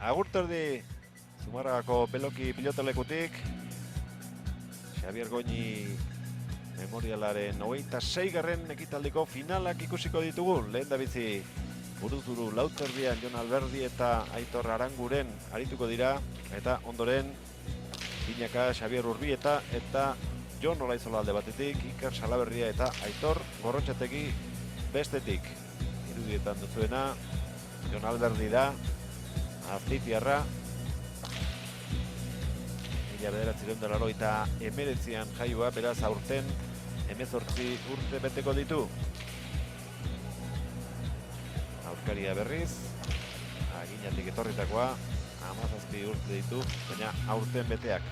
agurterdi Zumarragako Beloki pilotalekutik Xabier Goñi memorialaren 26. ekitaldiko finalak ikusiko ditugu. Lehen da bizi buruzburu lauterdian Jon Alberdi eta Aitor Aranguren arituko dira, eta ondoren Binaka Xabier Urbieta eta Jon Olaizola alde batetik, Iker Salaberria eta Aitor Gorrotxategi bestetik. Irudietan duzuena Jon Alberdi da, Azpitiarra, 1989an jaioa, beraz aurten 18 urte beteko ditu. Aurkaria berriz, Aginatik etorritakoa, 17 urte ditu, baina aurten beteak.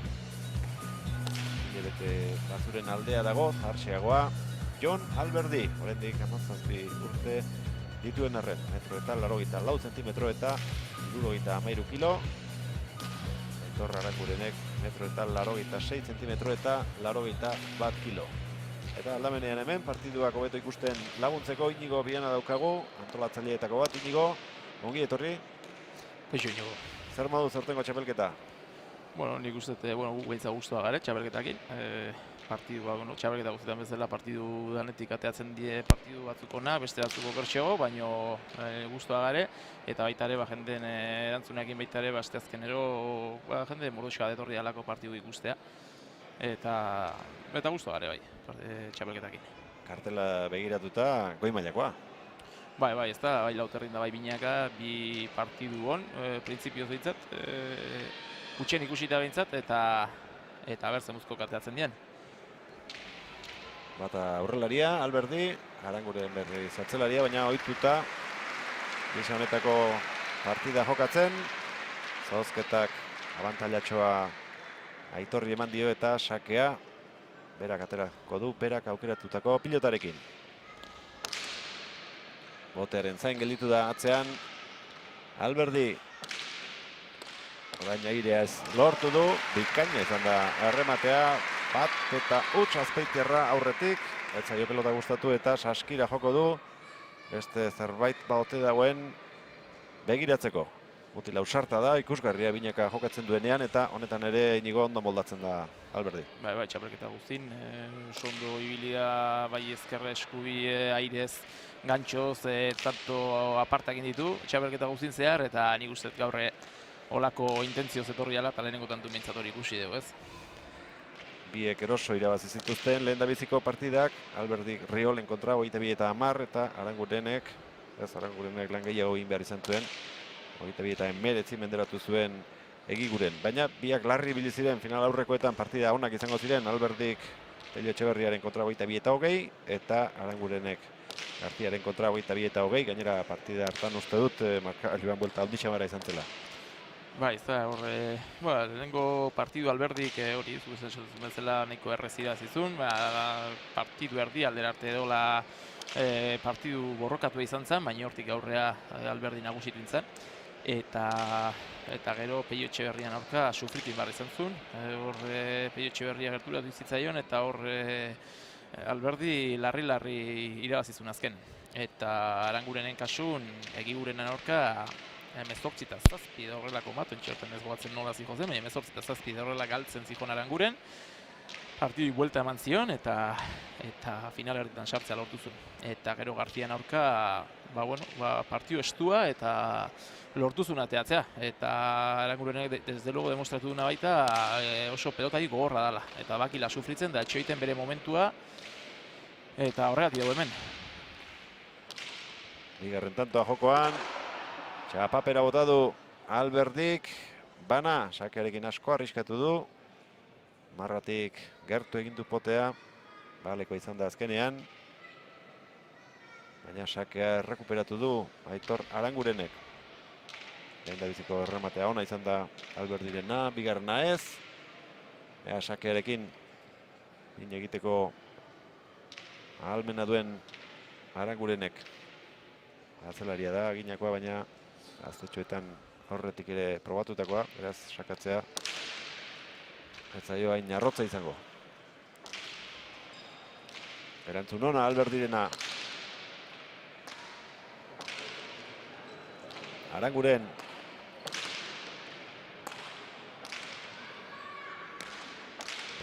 Bete bazuren aldea dago, hartxeagoa, Jon Alberdi, oraindik 17 urte dituen arren, metro eta 84 zentimetro eta 73 kilo. Aitor Arangurenek metro eta 86 zentimetro eta 81 kilo. Eta aldamenean hemen, partiduak hobeto ikusten laguntzeko Inigo Biana daukagu, antolatzaileetako bat. Inigo, ongi etorri? Kaixo, Inigo. Zer modu zertengo txapelketa? Bueno, nik uste, gu gaitza guztua gare txapelketakin. Partidua, txapelketa guztietan bezala partidu danetik ateatzen die partidu batzuk ona, beste batzuko bertxego, baino guztua gare. Eta baita ere, jenden erantzuneakin baita ere, asteazkenero jende mordoska detorri alako partidu ikustea. Eta guztua gare bai, txapelketakin. Kartela begiratuta, goi mailakoa. Bai, ez da, bai Lauterrin da bai Binaka, bi partidu hon, printzipioz behintzat. Gutxien ikusita behintzat, eta berzen muzko kateatzen dien. Bata aurrelaria, Alberdi, Aranguren berri zartzelaria, baina ohituta gisa honetako partida jokatzen. Zauzketak abantailatxoa Aitorri eman dio eta sakea berak aterako du, berak aukeratutako pilotarekin. Botearen zain gelditu da atzean Alberdi. Orain airea ez lortu du, bikaina izan da errematea, bat eta huts Azpeitiarra aurretik. Ez zaio pelota gustatu eta saskira joko du. Beste zerbait baote dagoen begiratzeko. Mutila ausarta da, ikusgarria Binaka jokatzen duenean, eta honetan ere Inigo ondo moldatzen da Alberdi. Bai, txapelketa guztin, sondo ibilia, bai ezkerra eskubi airez, gantxoz, tanto apartakin ditu, txapelketa guztin zehar, eta nik uste gaur olako intentzioz etorri ala, eta lehenengo tantu mintzatori ikusi dugu, ez? Biek eroso irabazi zituzten lehen dabiziko partidak, Alberdi Riolen kontra 22-10 eta Arangurenek lan gehiago egin behar izan zuen, 22-19 menderatu zuen Egiguren. Baina biak larri biliziren final aurrekoetan partida onak izango ziren, Alberdik Pello Etxeberriaren kontra 22-20 eta Arangurenek Gartiaren kontra 22-20, gainera partida hartan uste dut markagailuan buelta handixamara izan zela. Bai, ez da, lehenengo partidu Alberdik hori bezala nahiko errezira zizun, partidu erdi aldera arte edola partidu borrokatu izan zen, baina hortik aurrea Alberdi nagusitu nintzen. Eta gero Pello Etxeberrian aurka sufritin barri izan zuen. Pello Etxeberria gerturatu zitzaion eta Alberdi larri irabazizun azken. Eta Arangurenen kasun Egigurenen aurka 18-7 horrelako bat, entxerten ez gogatzen nola zijo zen, baina 18-7 horrela galtzen zijon Aranguren. Partidu buelta eman zion eta final erditan sartzea lortu zuen. Eta gero Gartian aurka partidu estua eta lortu zuen ateatzea. Eta Arangurenek desde luego demostratu duna baita oso pelotari gogorra dela. Eta bakila sufritzen da etxoiten bere momentua eta horregatik dugu hemen. Bigarren tantoa jokoan, txapapera bota du Alberdik, bana sakearekin asko arriskatu du. Marratik gertu egin du potea, baleko izan da azkenean. Baina sakea errekuperatu du Aitor Arangurenek. Lehen da biziko errematea ona izan da Alberdirena, bigarrena ez. Ea sakearekin egiteko ahalmena duen Arangurenek. Atzelaria da, ginakoa, baina aztetxoetan horretik ere probatutakoa, beraz sakatzea ez zaio hain arrotza izango. Erantzun ona Alberdirena. Aranguren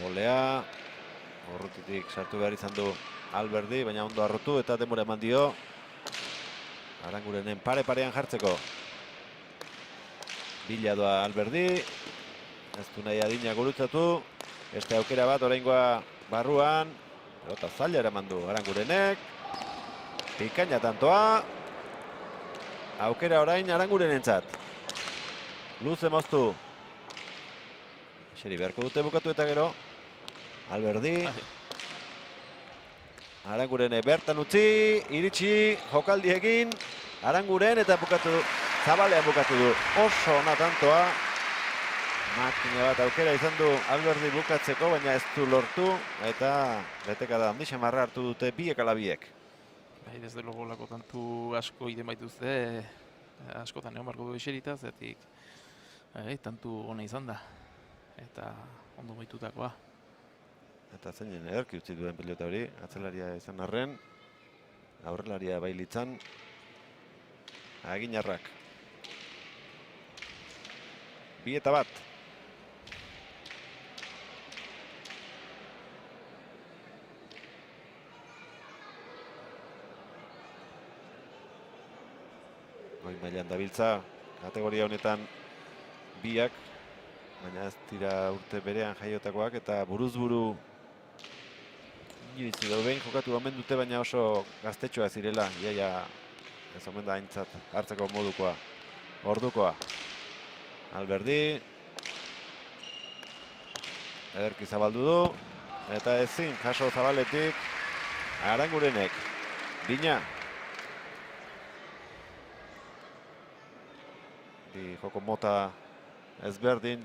Golea, urrutitik sartu behar izan du Alberdi, baina ondo arrotu eta denbora eman dio Arangurenen pare-parean jartzeko. Bila doa Alberdi, ez du nahi adina gurutzatu, beste aukera bat oraingoa barruan, pelota zaila eraman du Arangurenek, pikaina tantoa, aukera orain Arangurenentzat. Luze moztu. Xeri beharko dute bukatu eta gero. Alberdi. Arangurene bertan utzi, iritsi, jokaldi egin. Aranguren eta bukatu, zabalean bukatu du. Oso ona tantoa. Makina bat aukera izan du Alberdi bukatzeko, baina ez du lortu. Eta beteka da handi xamarra hartu dute biek ala biek. Bai, desde logo lako tantu asko iden baituzte, askotan egon barko du eserita, zetik tantu ona izan da. Eta ondo moitutakoa. Eta zeinen ederki utzi duen pilota hori, atzelaria izan arren, aurrelaria bailitzan, aginarrak. 2-1. Goi mailan dabiltza, kategoria honetan biak, baina ez dira urte berean jaiotakoak eta buruz-buru inoiz edo behin jokatu omen dute, baina oso gaztetxoa zirela, iaia ez omen da aintzat hartzeko modukoa, ordukoa. Alberdi, ederki zabaldu du, eta ezin jaso zabaletik Arangurenek, Bina. Bi joko mota ezberdin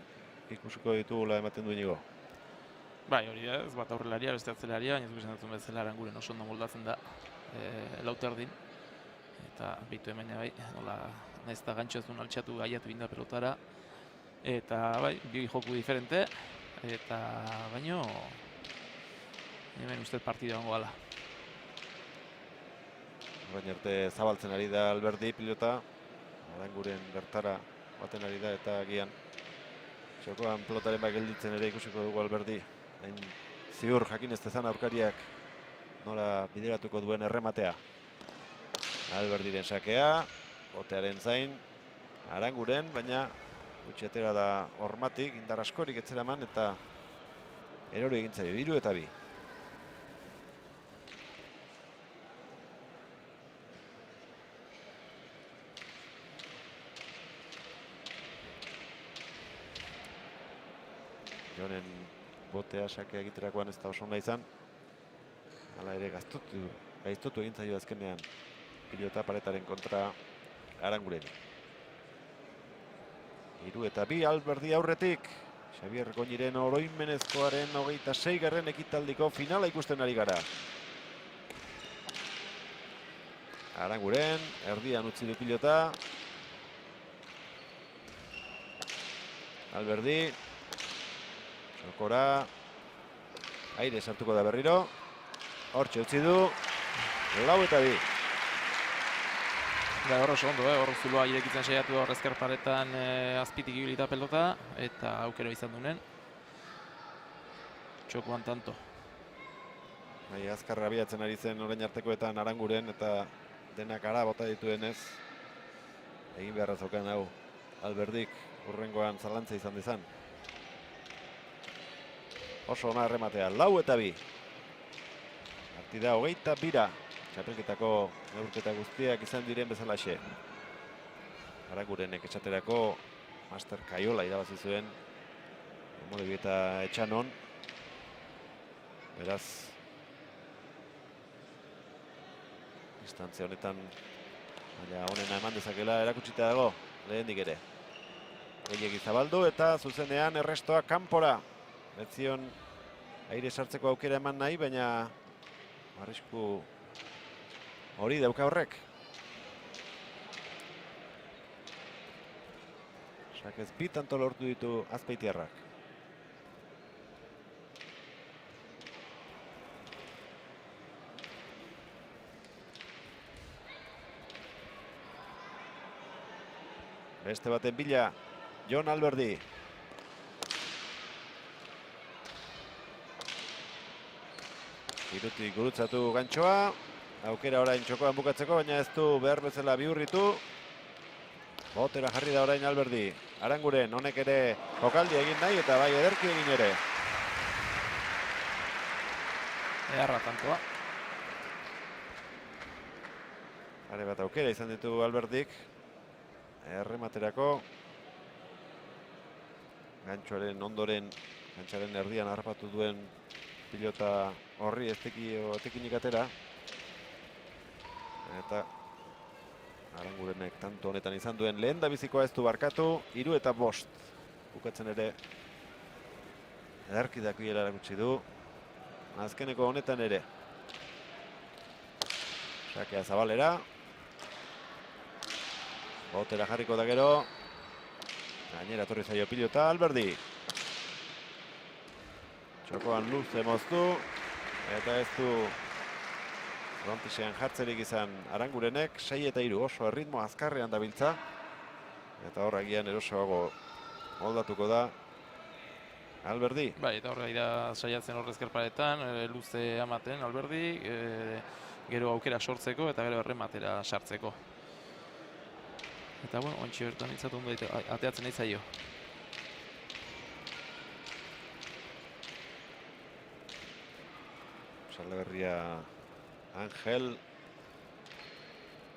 ikusiko ditugula ematen du Inigo. Bai, hori da, ez bat aurrelaria, beste atzelaria, baina ez esaten bezala Aranguren oso ondo moldatzen da lauterdin. Eta bitu hemen bai, nola nahiz eta gantxo ez duen altxatu gaiatu inda pelotara. Eta bai, bi joku diferente, eta baino hemen ustez partida ongo gala. Baina arte zabaltzen ari da Alberdi pilota, Aranguren bertara baten ari da eta agian txokoan pelotaren bat gelditzen ere ikusiko dugu Alberdi. Hain ziur jakin ez dezan aurkariak nola bideratuko duen errematea. Alberdiren sakea, botearen zain, Aranguren, baina gutxetera da hormatik, indar askorik etzera eman eta erori egin zaio, 3-2. Jonen botea sakea egiterakoan ez da oso ona izan. Hala ere gaiztotu egin zaio azkenean pilota paretaren kontra Arangureni. 3-2 Alberdi aurretik. Xabier Goñiren oroimenezkoaren 26. ekitaldiko finala ikusten ari gara. Aranguren, erdian utzi du pilota. Alberdi. Txokora. Aire sartuko da berriro. Hortxe utzi du. 4-2. Bai, hor oso ondo, hor zuloa irekitzen saiatu hor ezkerparetan azpitik ibilita pelota, eta aukero izan dunen. Txokoan tanto. Bai, azkarra abiatzen ari zen orain artekoetan Aranguren eta denak ara bota dituenez egin beharra zaukan hau Alberdik hurrengoan zalantza izan dezan. Oso ona errematea, 4-2. Partida 22. Txapelketako neurketa guztiak izan diren bezalaxe. Arangurenek esaterako Master Kaiola irabazi zuen Molebi eta Etxanon. Beraz, distantzia honetan baina honena eman dezakela erakutsita dago lehendik ere. Gehiegi zabaldu eta zuzenean errestoa kanpora. Etzion aire sartzeko aukera eman nahi, baina arrisku hori dauka horrek. Sakez bi tanto lortu ditu Azpeitiarrak. Beste baten bila, Jon Alberdi. Irutik gurutzatu gantxoa. Aukera orain txokoan bukatzeko, baina ez du behar bezala bihurritu. Botera jarri da orain Alberdi. Aranguren honek ere jokaldi egin nahi eta bai ederki egin ere. Eharra tantoa. Are bat aukera izan ditu Alberdik. Errematerako. Gantxoaren ondoren, gantxaren erdian harrapatu duen pilota horri etekinik atera. Eta Arangurenek tanto honetan izan duen lehen da bizikoa ez du barkatu. 3 eta 5. Bukatzen ere ederkidak biela erakutsi du. Azkeneko honetan ere. Sakea zabalera. Botera jarriko da gero. Gainera torri zaio pilota Alberdi. Txokoan luze moztu. Eta ez du frontisean jartzerik izan Arangurenek. 6 eta 3 oso erritmo azkarrean dabiltza. Eta horra agian erosoago moldatuko da Alberdi. Bai, eta horra ira saiatzen horrezkerparetan, luze amaten Alberdi, gero aukera sortzeko eta gero errematera sartzeko. Eta bueno, ontsi bertan itzatu ondo ateatzen nahi zaio. Salaberria Angel.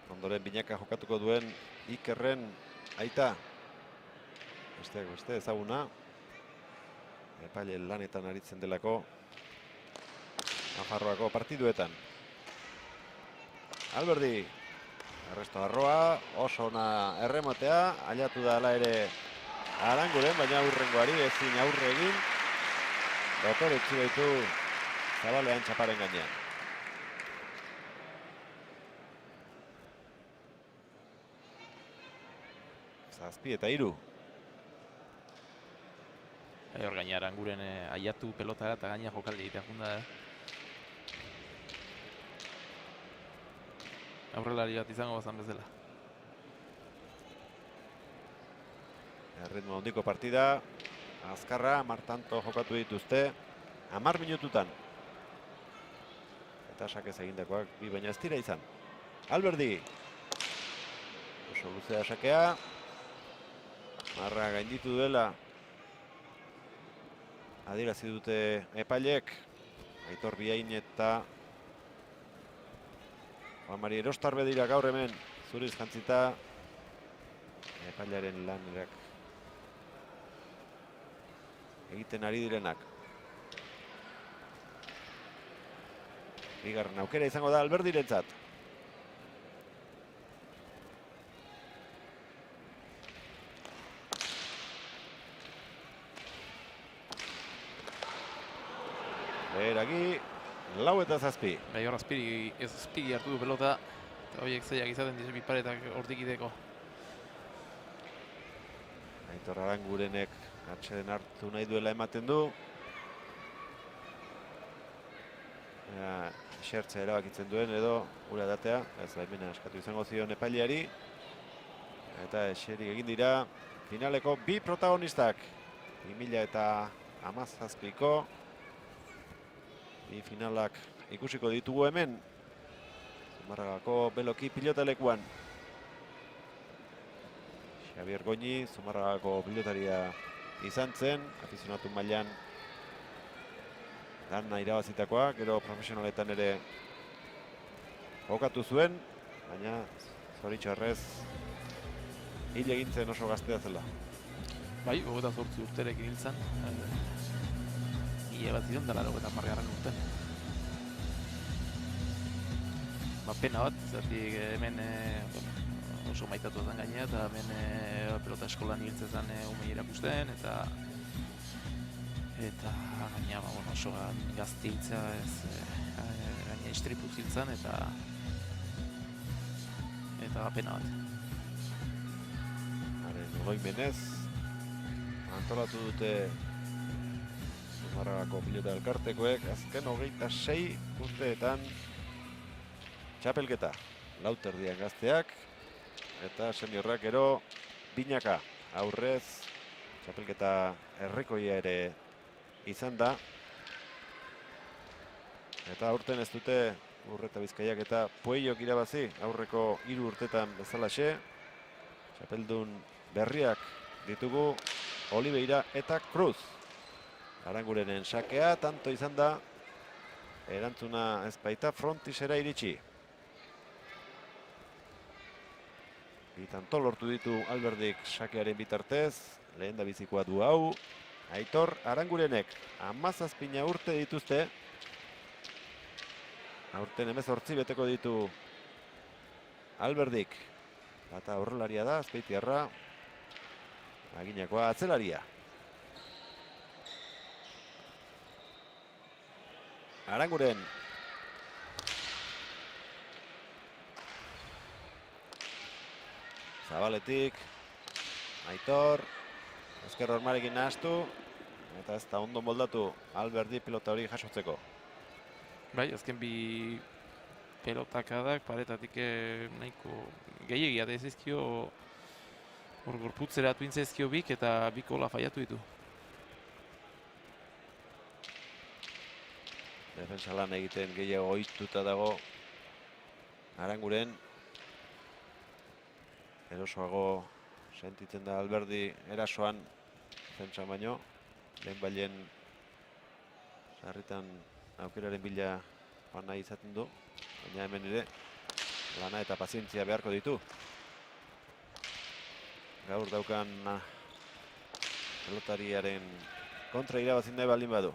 Ondoren binaka jokatuko duen Ikerren aita. Besteak beste ezaguna. Epaile lanetan aritzen delako Nafarroako partiduetan. Alberdi. Arresto arroa, oso ona erremotea. Ailatu da ala ere Aranguren, baina aurrengoari ezin aurre egin. Dotor utzi baitu Zabalean txaparen gainean. Zazpi eta 3. Hor gaina Aranguren aiatu pelotara eta gaina jokaldi egitea junda. Aurrelari bat izango bazan bezala. Erritmo handiko partida. Azkarra, 10 tanto jokatu dituzte. 10 minututan. Eta sakez egindakoak bi baina ez dira izan. Alberdi. Oso luzea sakea. Marra gainditu duela. Adierazi dute epailek. Aitor Biain eta Juan Mari Erostarbe dira gaur hemen zuriz jantzita. Epailaren lanerak egiten ari direnak. Bigarren aukera izango da Alberdirentzat. Beragi, 4 eta 7. Bai, hor azpigi hartu du pelota. Eta horiek zeiak izaten dizu biparetak hortik ideko. Aitor Arangurenek atxeden hartu nahi duela ematen du. Esertzea erabakitzen duen edo ura datea. Ez baimena eskatu izango zion epaileari. Eta eseri egin dira finaleko 2 protagonistak. 2017ko. 2 finalak ikusiko ditugu hemen. Zumarragako Beloki pilotalekuan. Xabier Goñi, Zumarragako pilotaria izan zen. Afizionatu mailan lana irabazitakoa, gero profesionaletan ere jokatu zuen, baina zoritxarrez hil egin zen oso gaztea zela. Bai, 28 urterekin hil zen. Ile bat ziren dela 90 urte. Pena bat, zertik hemen oso maitatu zen gainea, eta hemen pelota eskolan hiltzen zen umei erakusten, eta gainea oso gazte hiltzea gainea istripuz hiltzen, eta pena bat. Haren oroimenez, antolatu dute Zumarragako pilota elkartekoek azken 26 urteetan txapelketa. Lauterdian gazteak eta seniorrak gero binaka aurrez txapelketa herrikoia ere izan da. Eta aurten ez dute Urreta Bizkaiak eta Pueyok irabazi aurreko 3 urtetan bezalaxe. Txapeldun berriak ditugu Oliveira eta Cruz. Arangurenen sakea, tanto izan da, erantzuna ez baita frontisera iritsi. Bitanto lortu ditu Alberdik sakearen bitartez, lehen da bizikoa du hau. Aitor Arangurenek 17 urte dituzte. Aurten 18 beteko ditu Alberdik. Bata horrelaria da, azpeitiarra. Aginakoa atzelaria. Aranguren. Zabaletik. Aitor. Ezker hormarekin nahastu. Eta ez da ondo moldatu Alberdi pilota hori jasotzeko. Bai, azken bi pelotakadak paretatik nahiko gehiagia da ezizkio hor gorputzeratu intzezkio bik eta bik hola faiatu ditu. Defensa lan egiten gehiago ohistuta dago Aranguren. Erosoago sentitzen da Alberdi erasoan defensa baino. Lehen bailen sarritan aukeraren bila joan nahi izaten du. Baina hemen ere lana eta pazientzia beharko ditu. Gaur daukan pelotariaren kontra irabazin nahi baldin badu.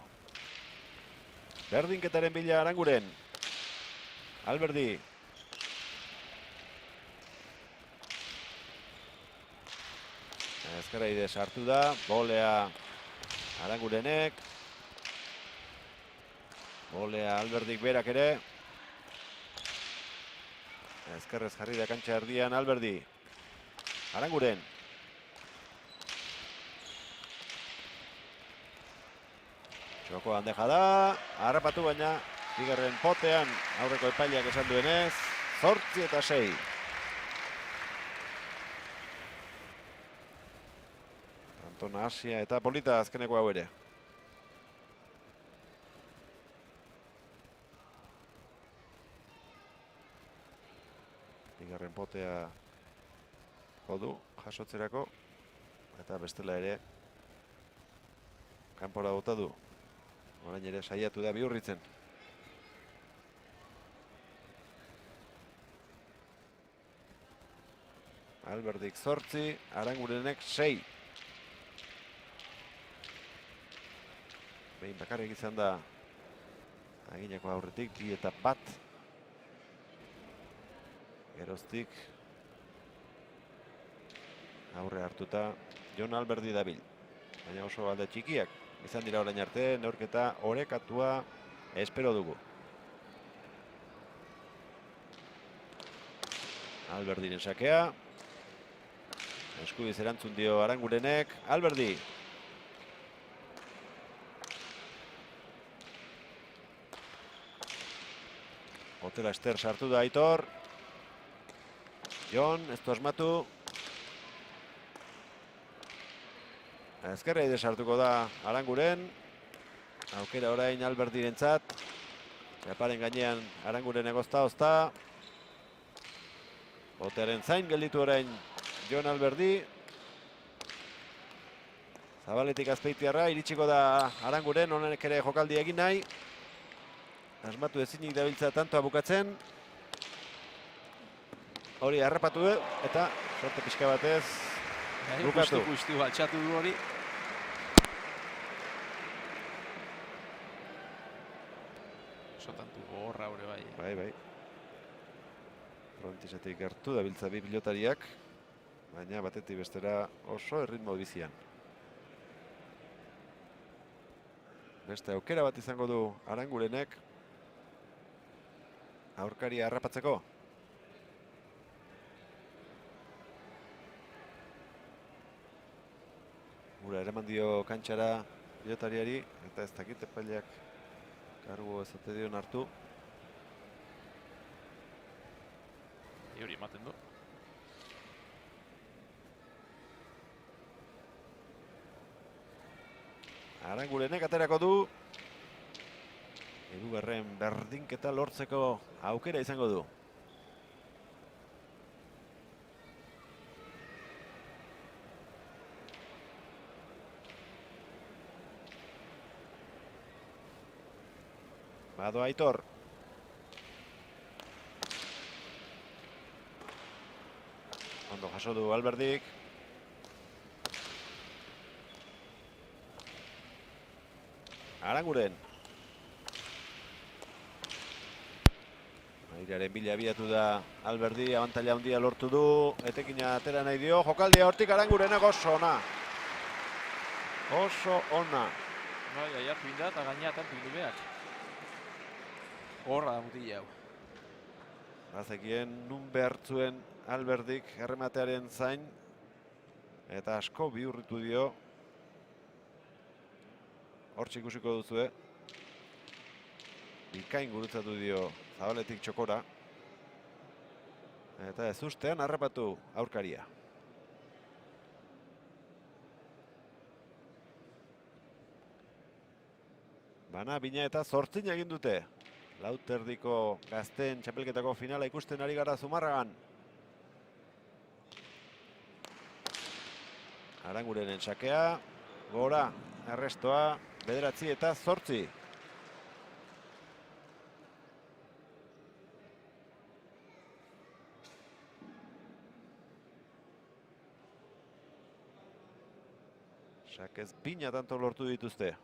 Berdinketaren bila Aranguren. Alberdi. Ezkerraide sartu da. Bolea Arangurenek. Bolea Alberdik berak ere. Ezkerrez jarri da kantxa erdian Alberdi. Aranguren. Txoko handeja da. Harrapatu baina bigarren potean aurreko epaileak esan duenez. 8 eta 6. Antona Asia eta polita azkeneko hau ere. Bigarren potea jodu jasotzerako eta bestela ere kanpora bota du. Orain ere saiatu da bihurritzen. Alberdik 8, Arangurenek 6. Behin bakarrik izan da aginako aurretik 2 eta 1. Geroztik aurre hartuta Jon Alberdi dabil. Baina oso alde txikiak izan dira orain arte, neurketa orekatua espero dugu. Alberdiren sakea. Eskubiz erantzun dio Arangurenek. Alberdi. Hotela Ester sartu da Aitor. Jon, ez du asmatu. Ezkerraide sartuko da Aranguren. Aukera orain Alberdirentzat. Txaparen gainean Aranguren egozta-ozta. Botearen zain gelditu orain Jon Alberdi. Zabaletik Azpeitiarra, iritsiko da Aranguren, honek ere jokaldi egin nahi. Asmatu ezinik dabiltza tantoa bukatzen. Hori harrapatu du eta sorte pixka batez bukatu. Justu altxatu du hori. Sotantu gogorra hori bai. Bai. Frontisetik gertu dabiltza bi pilotariak, baina batetik bestera oso erritmo bizian. Beste aukera bat izango du Arangurenek aurkaria harrapatzeko. Gura eraman dio kantxara pilotariari eta ez dakit epaileak kargu ezate dion hartu. Hori ematen du. Arangurenek aterako du. Hirugarren berdinketa lortzeko aukera izango du. Bado Aitor. Ondo jaso du Alberdik. Aranguren. Airearen bila abiatu da Alberdi, abantaila handia lortu du, etekina atera nahi dio, jokaldia hortik Arangurenak oso ona. Oso ona. Bai, aiartu inda eta gaineatan pindu behar. Horra da mutila hau. Bazekien nun behartzuen Alberdik errematearen zain, eta asko bihurritu dio. Hortxe ikusiko duzue. Bikain gurutzatu dio Zabaletik txokora. Eta ez ustean harrapatu aurkaria. Bana, bina eta zortzin egin dute. Lauterdiko gazteen txapelketako finala ikusten ari gara Zumarragan. Arangurenen sakea, gora, arrestoa, 9 eta 8. Sakez bina tanto lortu dituzte.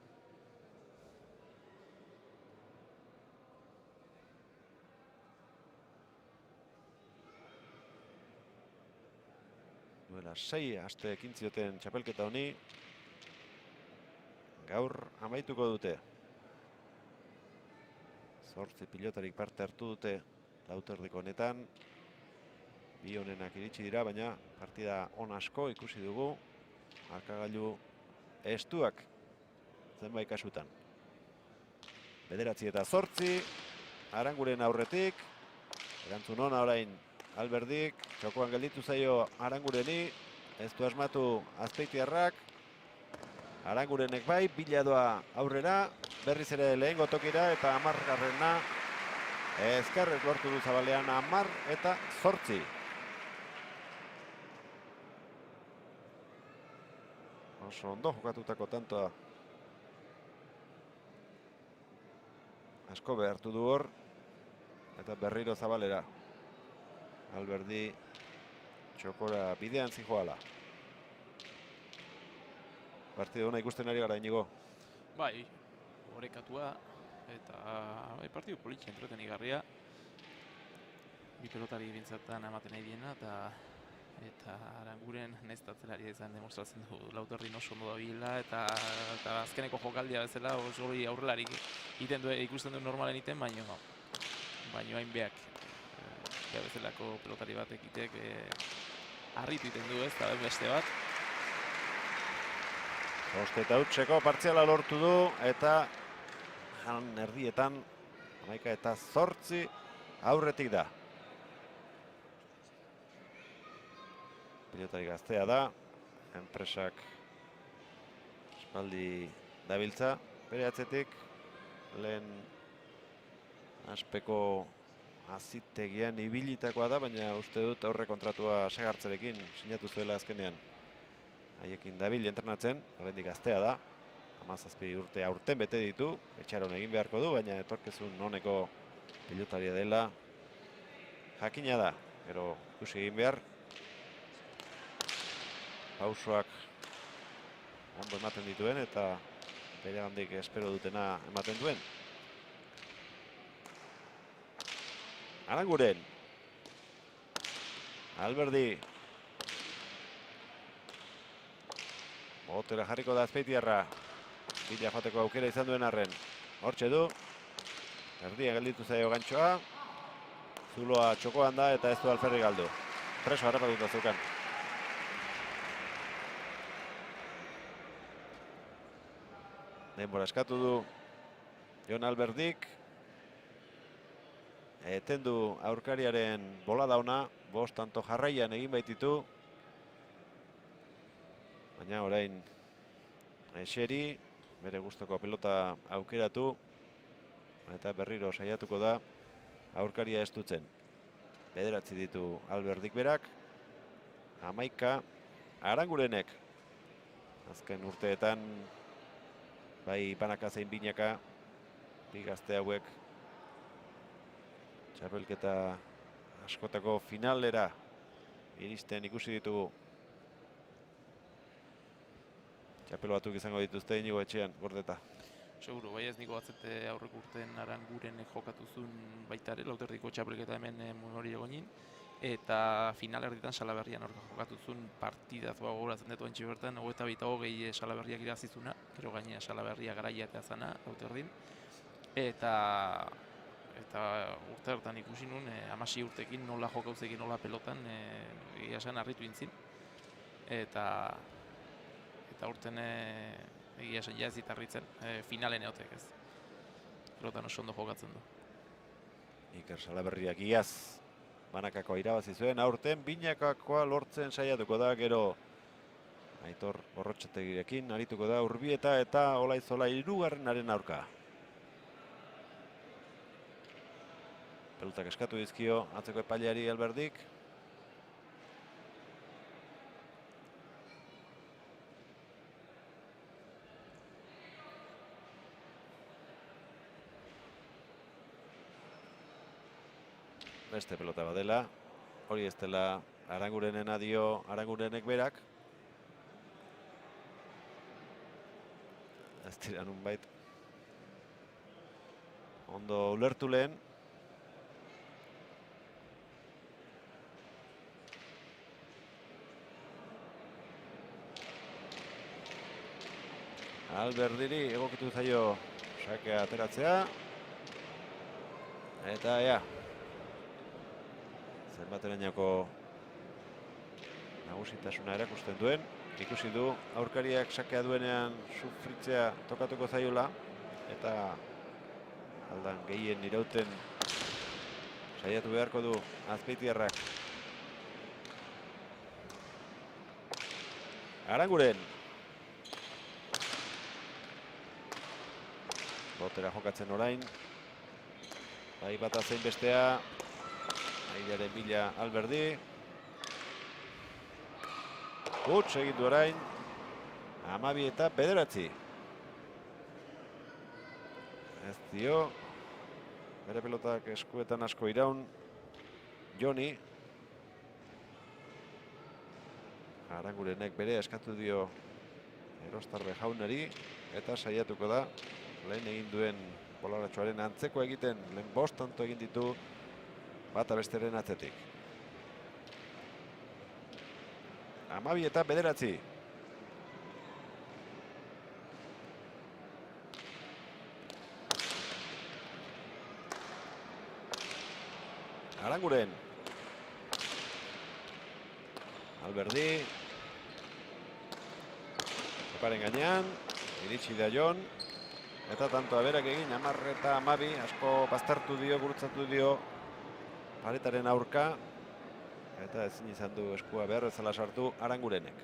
Duela 6 aste ekin zioten txapelketa honi. Gaur amaituko dute. 8 pilotarik parte hartu dute Lauterdiko honetan. Bi honenak iritsi dira, baina partida on asko ikusi dugu. Markagailu estuak zenbait kasutan. 9 eta 8, Aranguren aurretik. Erantzun ona orain Alberdik, txokoan gelditu zaio Arangureni, ez du asmatu Azpeitiarrak. Arangurenek bai, biladoa aurrera, berriz ere lehengo tokira eta 10garrena ezkerrez lortu du Zabalean 10 eta 8. Oso ondo jokatutako tantoa. Asko behartu du hor, eta berriro Zabalera. Alberdi txokora bidean zijoala. Partida hona ikusten ari gara, Inigo. Bai, orekatua eta bai, partidu politxe entretenigarria. Bi pelotari bintzatan ematen nahi diena eta Aranguren nahiz eta atzelari izan demostratzen du Lauterrin oso ondo dabilela eta azkeneko jokaldia bezala oso hori aurrelarik ikusten du normalen iten, baino hain beak bezalako pelotari bat ekitek harritu iten du ez, eta beste bat. Bost eta hutseko partziala lortu du eta han erdietan 11 eta 8 aurretik da. Pilotari gaztea da, enpresak espaldi dabiltza, bere atzetik, lehen aspeko azitegian ibilitakoa da, baina uste dut aurre kontratua segartzerekin sinatu zuela azkenean. Haiekin dabil entrenatzen, oraindik gaztea da, 17 urte aurten bete ditu, etxaron egin beharko du, baina etorkizun oneko pilotaria dela jakina da, gero ikusi egin behar. Pausoak ondo ematen dituen eta bere handik espero dutena ematen duen. Aranguren. Alberdi. Botera jarriko da Azpeitiarra. Bila joateko aukera izan duen arren. Hortxe du. Erdian gelditu zaio gantxoa. Zuloa txokoan da eta ez du alferrik galdu. Preso harrapatuta zeukan. Denbora eskatu du Jon Alberdik. Eten du aurkariaren bolada ona, 5 tanto jarraian egin baititu. Baina orain eseri, bere gustoko pelota aukeratu. eta berriro saiatuko da aurkaria estutzen. 9 ditu Alberdik berak, 11 Arangurenek. Azken urteetan, bai banaka zein binaka, bi gazte hauek txapelketa askotako finalera iristen ikusi ditugu. Txapel batzuk izango dituzte Inigo Etxean, Gordeta. Seguro, bai ez niko batzete aurrek urten Arangurenek jokatu zuen baita ere, lauterdiko txapelketa hemen hori egonin. Eta final erditan Salaberrian aurka jokatu zuen partidaz gogoratzen dut entxe bertan, 22 Salaberriak irazizuna, gero gainera Salaberria garaia eta zana, lauterdin. Eta urte hartan ikusi nuen, 16 urtekin nola jokauzekin nola pelotan, egia esan harritu intzin. Eta urten egia esan jazit harritzen, finalen eotek ez. Pelotan oso ondo jokatzen du. Iker Salaberriak iaz banakakoa irabazi zuen, aurten binakakoa lortzen saiatuko da, gero Aitor Gorrotxategirekin arituko da Urbieta eta Olaizola 3. aurka. Pelotak eskatu dizkio atzeko epaileari Alberdik. Beste pelota badela, hori ez dela Arangurenena dio Arangurenek berak. Ez dira nunbait ondo ulertu lehen. Alberdiri egokitu zaio sakea ateratzea. Eta ja, zenbaterainoko nagusitasuna erakusten duen. Ikusi du aurkariak sakea duenean sufritzea tokatuko zaiola. Eta aldan gehien irauten saiatu beharko du Azpeitiarrak. Aranguren. Botera jokatzen orain. Bai bata zein bestea. Airearen bila Alberdi. Huts egin du orain. 12 eta 9. Ez dio. Bere pelotak eskuetan asko iraun. Joni. Arangurenek bere eskatu dio Erostarbe jaunari. Eta saiatuko da. Lehen egin duen bolaratxoaren antzeko egiten. Lehen 5 tanto egin ditu. Bata besteren atzetik. 12 eta 9. Aranguren. Alberdi. Zeparen gainean. Iritsi da Jon. Eta tantoa berak egin 10 eta 12. Asko baztertu dio, gurutzatu dio paretaren aurka. Eta ezin izan du eskua behar bezala sartu Arangurenek.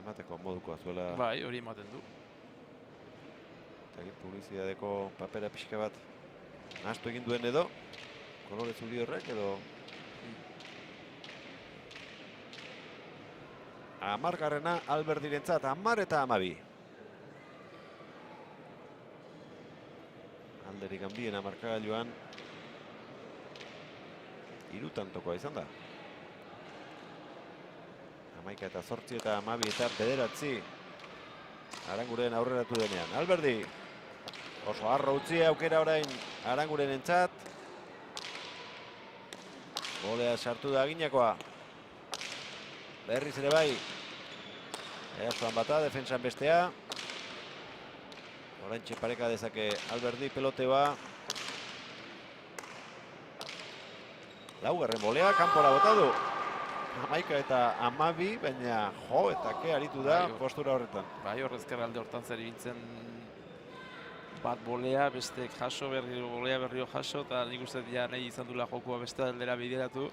Emateko modukoa zuela. Bai, hori ematen du. Eta publizidadeko papera pixka bat nahastu egin duen edo. Kolore zuri horrek edo. 10. Alberdirentzat 10 eta 12. Alderik handiena markagailuan 3 tantokoa izan da. 11 eta 8 eta 12 eta 9. Aranguren aurreratu denean. Alberdi. Oso harro utzi aukera orain Arangurenentzat. Golea sartu da ginakoa. Berriz ere bai. Easuan bata, defensan bestea. Oraintxe pareka dezake Alberdi peloteoa. Laugarren bolea, kanpora bota du. 11 eta 12, baina jo eta ke aritu da postura horretan. Bai, horrezkerralde hortan zer ibiltzen bat bolea, bestek jaso, bolea berrio jaso, eta nik uste ja nahi izan dula jokua beste aldera bideratu.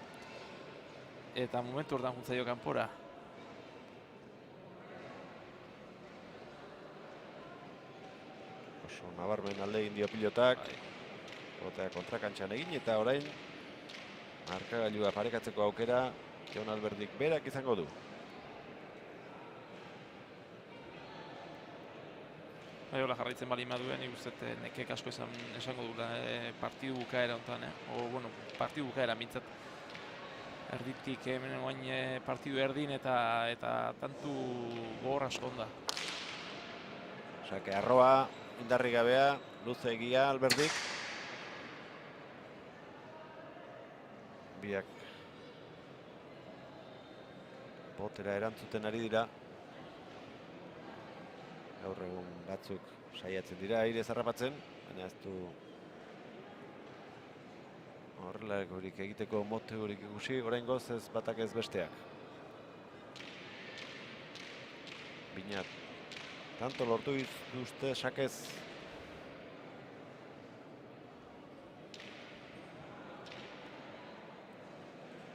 eta momentu ordan juntzaio kanpora. Oso nabarmen alde egin dio pilotak. Bai. Pelotea kontrakantxan egin eta orain markagailua parekatzeko aukera Jon Alberdik berak izango du. Bai, hola jarraitzen bali maduen, nik uste nekek asko esango dula partidu bukaera honetan, bueno, partidu bukaera mintzat. Erditik hemen oain partidu erdin eta tantu gogor asko onda. Sake arroa, indarri gabea, luze egia Alberdik. Biak botera erantzuten ari dira. Gaur egun batzuk saiatzen dira aire zarrapatzen, baina ez du horrelakorik egiteko moteorik ikusi, oraingoz ez batak ez besteak. Binat, tanto lortu dituzte sakez.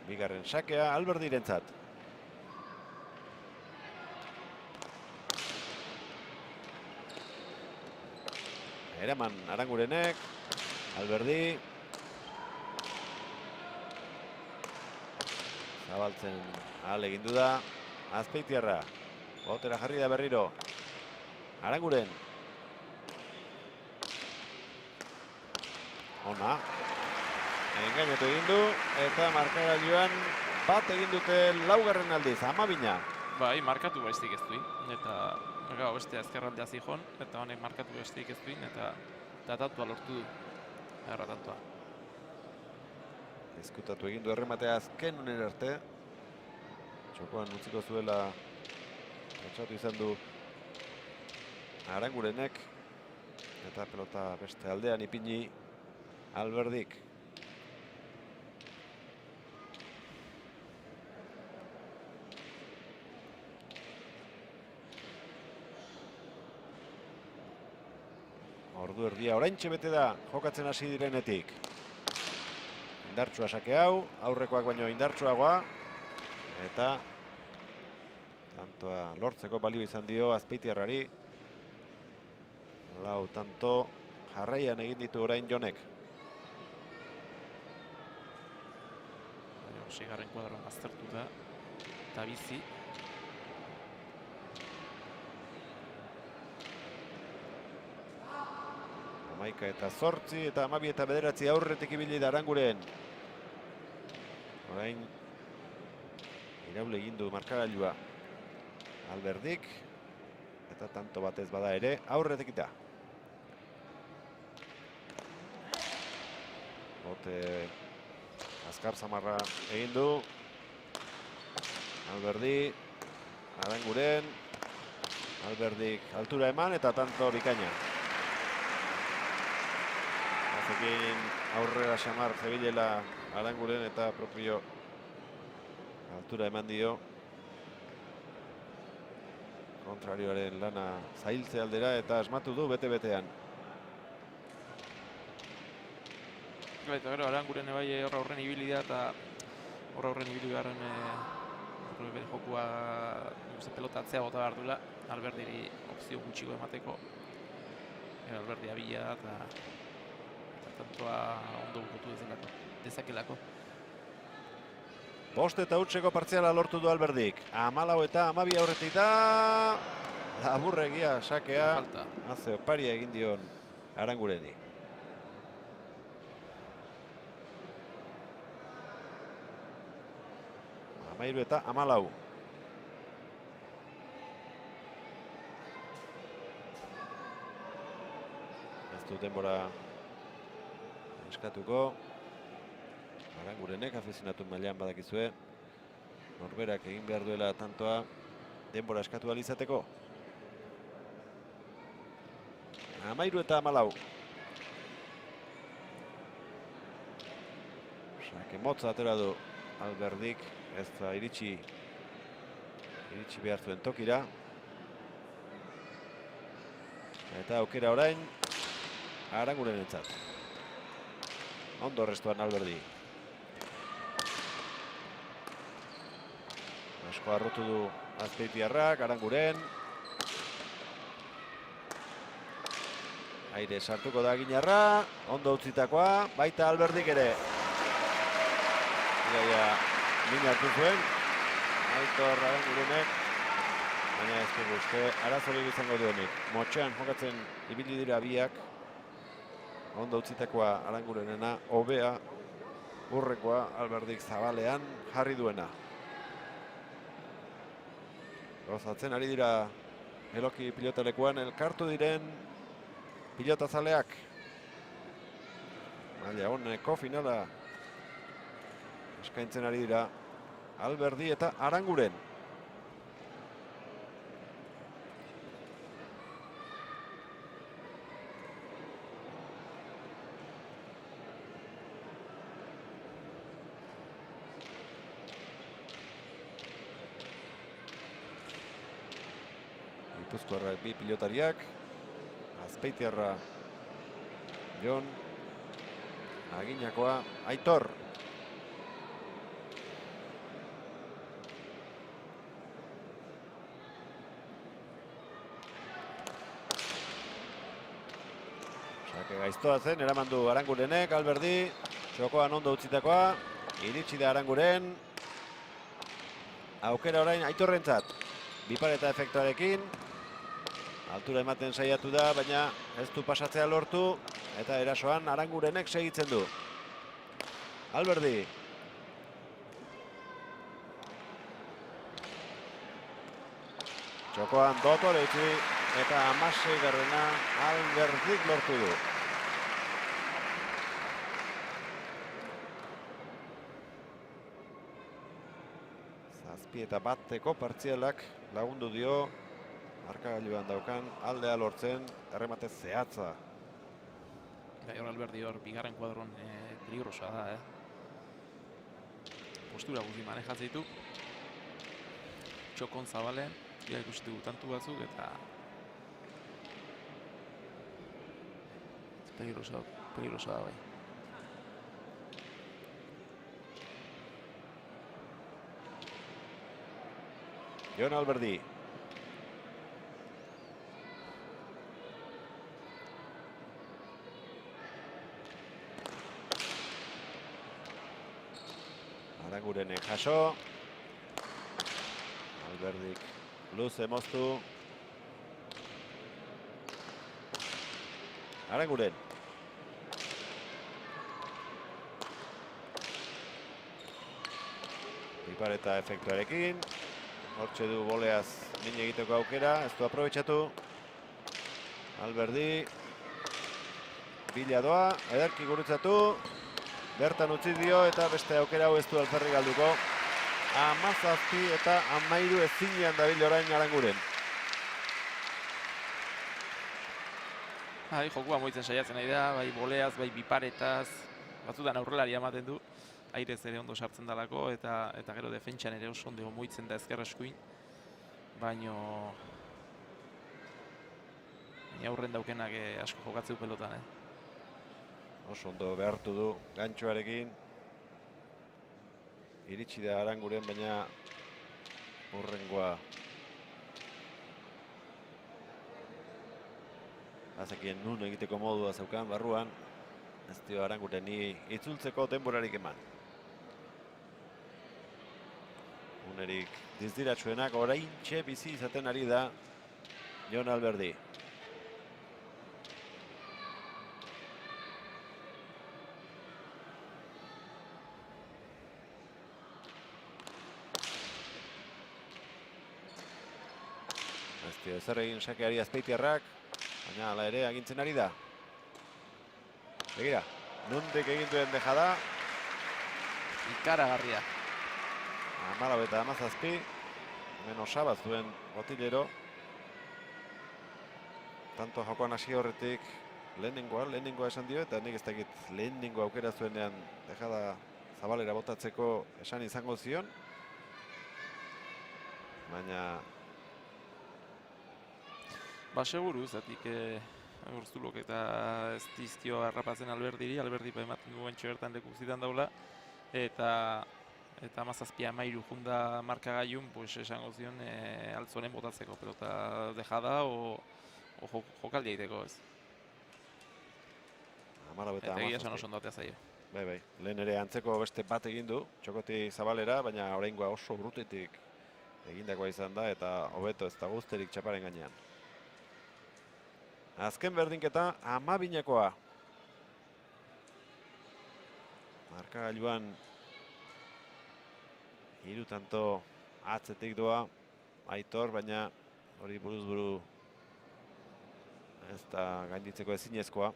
Bigarren sakea Alberdirentzat. Eraman Arangurenek, Alberdi. Zabaltzen ahal egin du da, Azpeitiarra. Botera jarri da berriro. Aranguren. Ona. Engainatu egin du, eta markagailuan bat egin dute laugarren aldiz, Amabina. Bai, markatu besteik ez duin, eta gau, bestea ezkerraldea zihon, eta honek markatu besteik ez duin, eta tantua lortu du, erra tantua. Ezkutatu egin du errematea azken unen arte. Txokoan utziko zuela pentsatu izan du Arangurenek, eta pelota beste aldean ipini Alberdik. Ordu erdia oraintxe bete da jokatzen hasi direnetik. Indartsua sake hau, aurrekoak baino indartsuagoa. Eta tantoa lortzeko balio izan dio Azpeitiarrari. Lau tanto jarraian egin ditu orain Jonek. Seigarren kuadroan aztertu da, eta bizi. Amaika eta 8 eta 12 eta 9 aurretik ibili da Aranguren. Orain iraule egin du markagailua Alberdik. Eta tanto batez bada ere aurretik da. Bote azkar zamarra egin du. Alberdi, Aranguren. Alberdik altura eman eta tanto bikaina. Azekin aurrera xamar zebilela Aranguren eta propio altura eman dio. Kontrarioaren lana zailtze aldera eta asmatu du bete-betean. Eta gero, Aranguren bai horra horren ibili da, eta horra horren ibili beharren bere jokua pelota atzea bota behar duela, Alberdiri opzio gutxiko emateko. Alberdi abila eta tantoa ondo bukutu dezakelako. Bost eta hutseko partziala lortu du Alberdik. 14 eta 12 aurretik da. Laburregia sakea. Falta. Haze oparia egin dion Arangureni. Amairu eta 14. Ez du denbora eskatuko. Arangurenek afizionatu mailean badakizue. Norberak egin behar duela tantoa denbora eskatu alizateko. 13 eta 14. Sake motza atera du Alberdik, ez da iritsi behar zuen tokira. Eta aukera orain Arangurenentzat. Ondo restuan Alberdi. Asko arrotu du Azpeitiarrak, Aranguren. Aire sartuko da Ginarra, ondo utzitakoa, baita Alberdik ere. Iraia min hartu zuen, Aitor Arangurenek, baina ez dugu uste arazorik izango duenik. Motxean jokatzen ibili dira biak, ondo utzitakoa Arangurenena, hobea urrekoa Alberdik zabalean jarri duena. Gozatzen ari dira Eloki pilotalekuan elkartu diren pilotazaleak. Maila honeko finala eskaintzen ari dira Alberdi eta Aranguren. Gipuzkoarrak bi pilotariak, Azpeitiarra Jon, Aginakoa Aitor. Sake gaiztoa zen, eramandu Arangurenek, Alberdi, txokoan ondo utzitakoa, iritsi da Aranguren. Aukera orain Aitorrentzat, bipareta efektuarekin. Altura ematen saiatu da, baina ez du pasatzea lortu, eta erasoan Arangurenek segitzen du. Alberdi. Txokoan Dotore utzi, eta 16garrena Alberdik lortu du. Zazpi eta bateko partzialak lagundu dio, markagailuan daukan aldea lortzen, erremate zehatza. Hor Alberdi hor, bigarren kuadron peligrosa da, Postura guzti manejatzen ditu. Txokon zabalen, ikusi dugu tantu batzuk, eta peligrosa da bai. Jon Alberdi. Arangurenek jaso. Alberdik luze moztu. Aranguren. Pipareta efektuarekin. Hortxe du boleaz min egiteko aukera, ez du aprobetxatu. Alberdi. Bila doa, ederki gurutzatu. Bertan utzi dio eta beste aukera hau ez du alferrik galduko. 17 eta 13 ezinean dabil orain Aranguren. Jokua moitzen saiatzen nahi da, bai boleaz, bai biparetaz. Batzutan aurrelari ematen du. Airez ere ondo sartzen dalako eta gero defentsan ere oso ondo moitzen da ezker eskuin. Baina aurren daukenak asko jokatzeu pelotan, Oso ondo behartu du gantxoarekin. Iritsi da Aranguren, baina hurrengoa bazekien nun egiteko modua zeukan barruan. Ez dio Aranguren itzultzeko denborarik eman. Unerik dizdiratsuenak oraintxe bizi izaten ari da Jon Alberdi. Zer egin sakeari Azpeitiarrak, baina hala ere agintzen ari da. Begira, nondik egin duen dejada. Ikaragarria. 14 eta 17, hemen osabaz duen botilero. Tanto jokoan hasi horretik lehenengoa esan dio, eta nik ez dakit lehenengo aukera zuenean dejada zabalera botatzeko esan izango zion. Baina Seguru, zatik Urzulok eta ez dizkio harrapatzen Alberdiri, Alberdi ematen duen txoertan leku zitan daula, eta eta 17-13 junda markagailun, pues esango zion altzonen botatzeko pelota dejada o jokaldi egiteko, ez. 14 eta Eta egia esan 17. oso ondo atea zaio. Bai. Lehen ere antzeko beste bat egin du, Txokoti Zabalera, baina oraingoa oso urrutitik egindakoa izan da eta hobeto ez da guzterik txaparen gainean. Azken berdinketa 12koa. Markagailuan 3 tanto atzetik doa Aitor, baina hori buruz buru ez da gainditzeko ezinezkoa.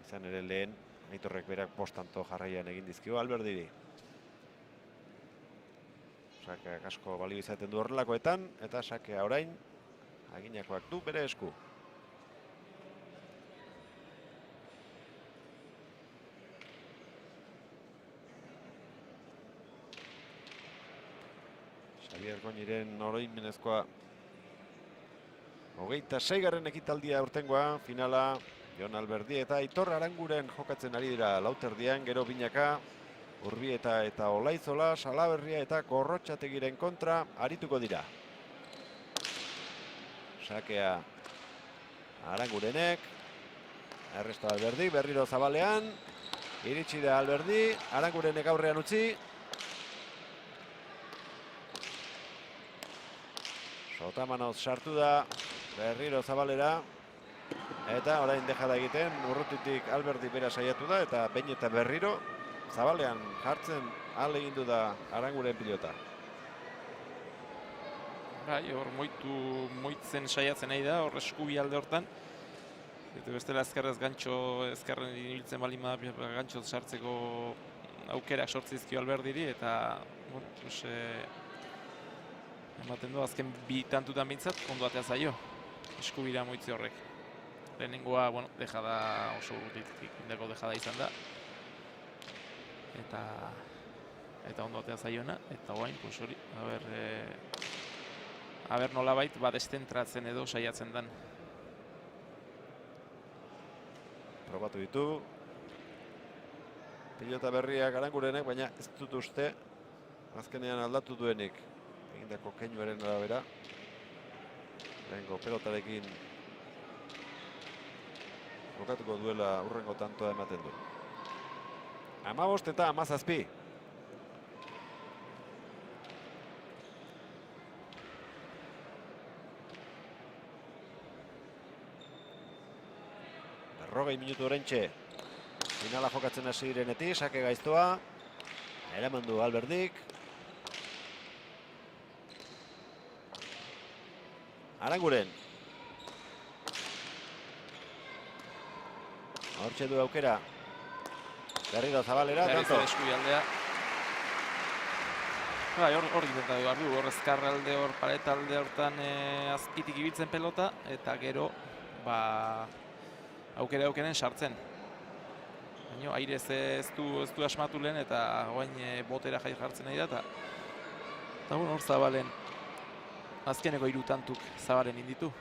Izan ere lehen Aitorrek berak 5 tanto jarraian egin dizkio Alberdiri. Sakeak asko balio izaten du horrelakoetan, eta sakea orain aginakoak du bere esku. Xabier Goñiren oroimenezkoa 26. ekitaldia urtengoa, finala Jon Alberdi eta Aitor Aranguren jokatzen ari dira lauterdian, gero binaka Urbieta eta Olaizola, Salaberria eta Gorrotxategiren kontra arituko dira. Sakea Arangurenek, erresto Alberdi, berriro Zabalean, iritsi da Alberdi, Arangurenek aurrean utzi. Sotamanoz sartu da, berriro Zabalera, eta orain dejada egiten, urrutitik Alberdi bera saiatu da, eta behin eta berriro Zabalean jartzen ahalegindu da Aranguren pilota. Bai, hor moitzen saiatzen nahi da, hor eskubi alde hortan. Eta bestela ezkerrez ezkerren ibiltzen balima gantxo sartzeko aukerak sortzizkio Alberdiri, eta pues, ematen du azken bi tantutan bintzat, ondo atea zaio, eskubira moitzi horrek. Lehenengoa, dejada oso urrutitik indako dejada izan da. Eta ondo atea zaiona, eta guain, pues hori, aber nolabait badestentratzen edo saiatzen dan. Probatu ditu pilota berriak Arangurenek, baina ez dut uste azkenean aldatu duenik egindako keinuaren arabera. Lehengo pelotarekin jokatuko duela hurrengo tantoa ematen du. 15 eta 17. Berrogei minutu oraintxe finala jokatzen hasi direnetik, sake gaiztoa eraman du Alberdik. Aranguren hortxe du aukera, berriro Zabalera, tanto. Eskubi aldea. Hor intentatu behar du, hor ezkarralde, hor paretalde hortan azpitik ibiltzen pelota, eta gero aukeren sartzen. Baina airez ez du asmatu lehen, eta oain botera jartzen nahi da, eta hor Zabalen azkeneko 3 tantuk Zabalen inditu.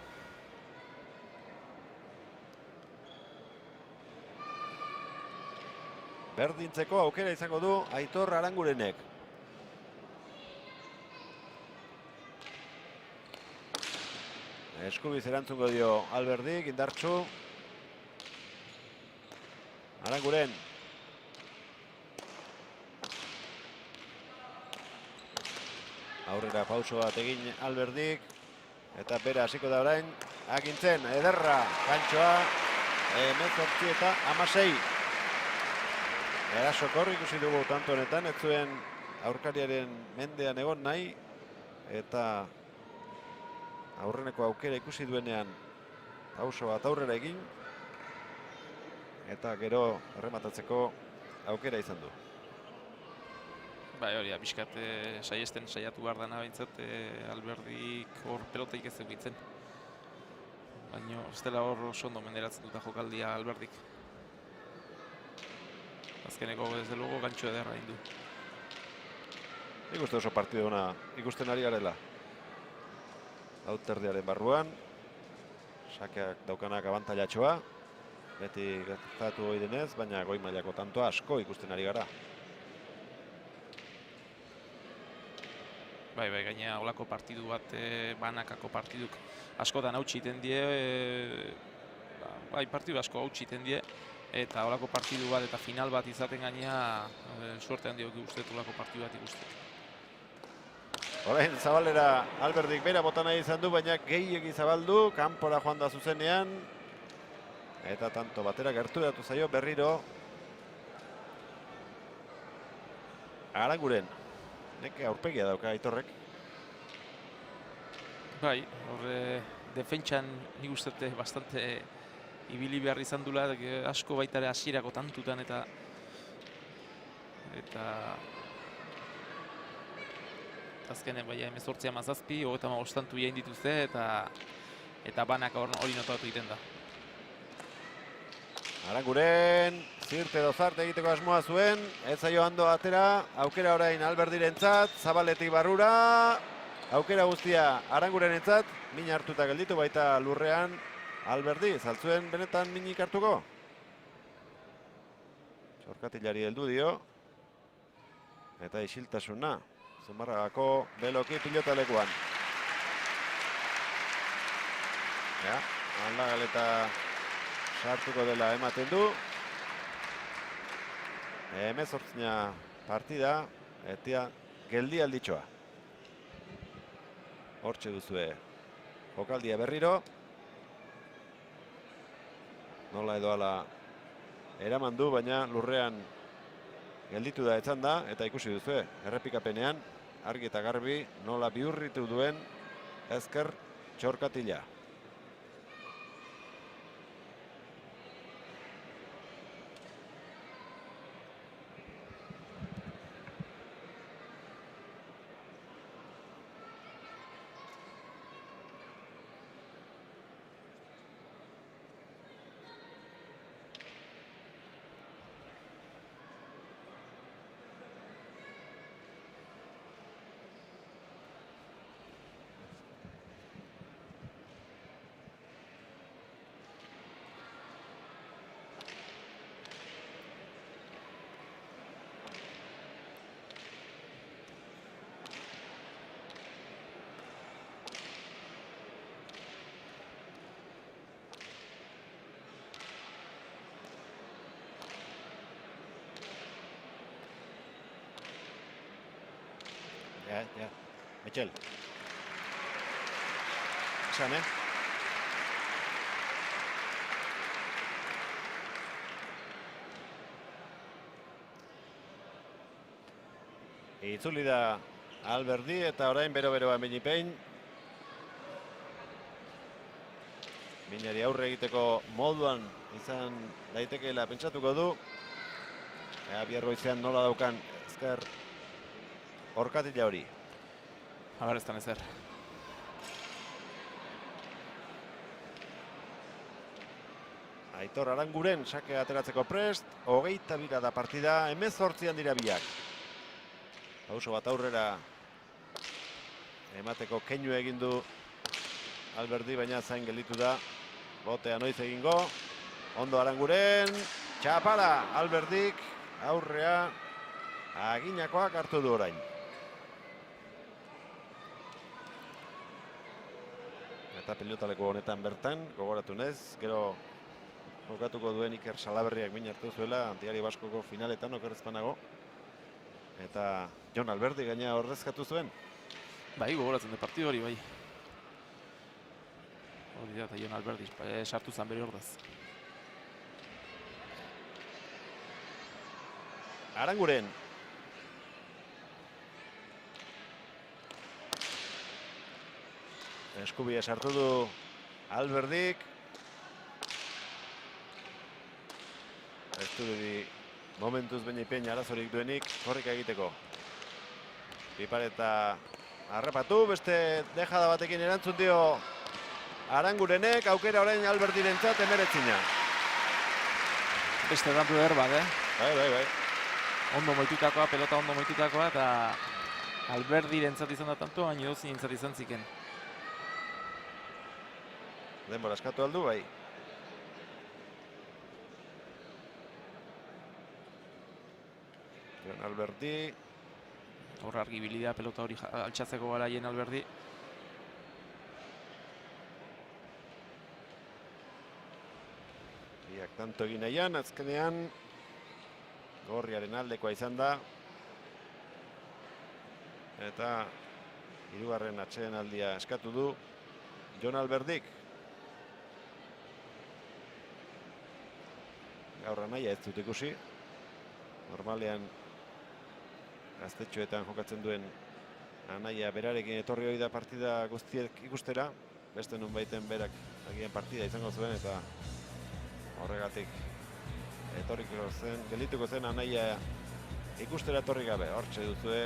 Berdintzeko aukera izango du Aitor Arangurenek. Eskubiz erantzungo dio Alberdik, indartsu. Aranguren. Aurrera pauso bat egin Alberdik. Eta bera hasiko da orain. Agintzen, ederra, gantxoa. 18 eta 16. Erasokor ikusi dugu tanto honetan, ez zuen aurkariaren mendean egon nahi. Eta aurreneko aukera ikusi duenean pauso bat aurrera egin. Eta gero errematatzeko aukera izan du. Bai, hori, pixkat saiatu behar dana behintzat, Alberdik hor pelotaik ez egitzen. Baina ez dela hor oso ondo menderatzen duta jokaldia Alberdik. Azkeneko ez delugu gantxo ederra indu. Nik uste oso partidu ona ikusten ari garela. Lauterdiaren barruan. Sakeak daukanak abantailatxoa. Beti gertatu hori denez, baina goi mailako tantoa asko ikusten ari gara. Bai, gainera olako partidu bat, banakako partiduk askotan hautsi iten die, bai, partidu asko hautsi iten die, eta olako partidu bat eta final bat izaten gainea, suerte handiok uste olako partidu bat ikustek. Orain zabalera Alberdik bera bota nahi izan du, baina gehiegi zabaldu, kanpora joan da zuzenean. Eta tanto batera gerturatu zaio berriro. Aranguren, neke aurpegia dauka Aitorrek. Bai, horre defentsan nik uste bastante ibili behar izan dula, asko baita ere hasierako tantutan eta azkenen bai 18-17, 35 tantu jain dituzte eta banak hori notatu egiten da. Aranguren, zirte dozarte egiteko asmoa zuen, ez zaio ondo atera, aukera orain Alberdirentzat, zabaletik barrura, aukera guztia Arangurenentzat, min hartuta gelditu baita lurrean Alberdi, zaltzuen benetan minik hartuko? Txorkatilari heldu dio, eta isiltasuna, Zumarragako Beloki pilotalekuan. Ja, Aldagaleta sartuko dela ematen du. 18 partida, eta geldi alditxoa. Hortxe duzue jokaldia berriro. Nola edo ala eraman du, baina lurrean gelditu da etzan da, eta ikusi duzue, errepikapenean, argi eta garbi, nola bihurritu duen ezker Txorkatila. Ja, Michel. Esan, Itzuli da Alberdi eta orain bero-beroan Binipein. Minari aurre egiteko moduan izan daitekeela pentsatuko du. Bihar goizean nola daukan ezker Orkatila hori. Abar ez da ezer. Aitor Aranguren sake ateratzeko prest, 22 da partida, 18 dira biak. Pauso bat aurrera emateko keinu egin du Alberdi, baina zain gelditu da. Botea noiz egingo. Ondo Aranguren, txapala Alberdik, aurrea aginakoak hartu du orain. Eta pilotaleko honetan bertan, gogoratu nez, gero jokatuko duen Iker Salaberriak min hartu zuela, Antiari Baskoko finaletan okerrezpanago. Eta Jon Alberdi gaina horrezkatu zuen. Bai, gogoratzen du partidu hori, bai. Hori da, eta Jon Alberdi sartu zan bere ordaz. Aranguren. Eskubia sartu du Alberdik. Ez du momentuz Benipein arazorik duenik korrika egiteko. Pipareta harrapatu, beste dejada batekin erantzun dio Arangurenek, aukera orain Alberdirentzat 19. Beste dantu bat, Bai. Ondo moitutakoa, pelota ondo moitutakoa, eta Alberdirentzat izan da tanto, hain edozinentzat izan ziken. Denbora eskatu aldu, bai. Jon Alberdi. Hor argibilidea pelota hori altxatzeko garaien Alberdi. Biak tanto egin nahian, azkenean Gorriaren aldekoa izan da. Eta hirugarren atsedenaldia eskatu du Jon Alberdik. Gaur Anaia ez dut ikusi. Normalean gaztetxoetan jokatzen duen Anaia berarekin etorri hori da partida guztiek ikustera. Beste nunbaiten berak agian partida izango zuen eta horregatik geldituko zen Anaia ikustera etorri gabe. Hortxe duzue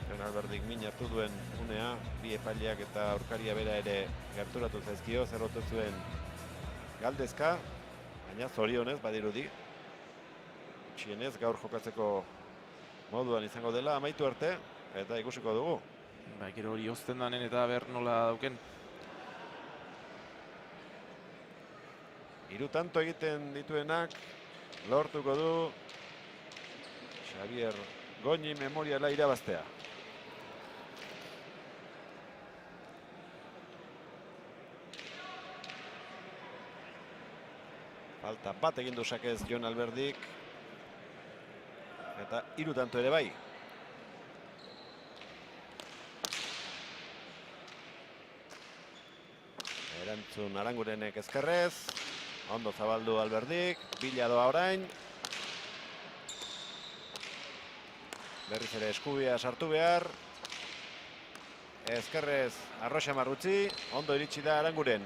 Jon Alberdik min hartu duen unea, bi epaileak eta aurkaria bera ere gerturatu zaizkio, zerrotu zuen galdezka, baina zorionez badirudi. Txienez gaur jokatzeko moduan izango dela amaitu arte, eta ikusiko dugu. Gero hori ozten danen eta ber nola dauken. Hiru tanto egiten dituenak lortuko du Xabier Goñi memoriala irabaztea. Falta bat egin du sakez Jon Alberdik. Eta hiru tanto ere bai. Erantzun Arangurenek ezkerrez. Ondo zabaldu Alberdik. Bila doa orain. Berriz ere eskubia sartu behar. Ezkerrez Arroxa Marrutzi. Ondo iritsi da Aranguren.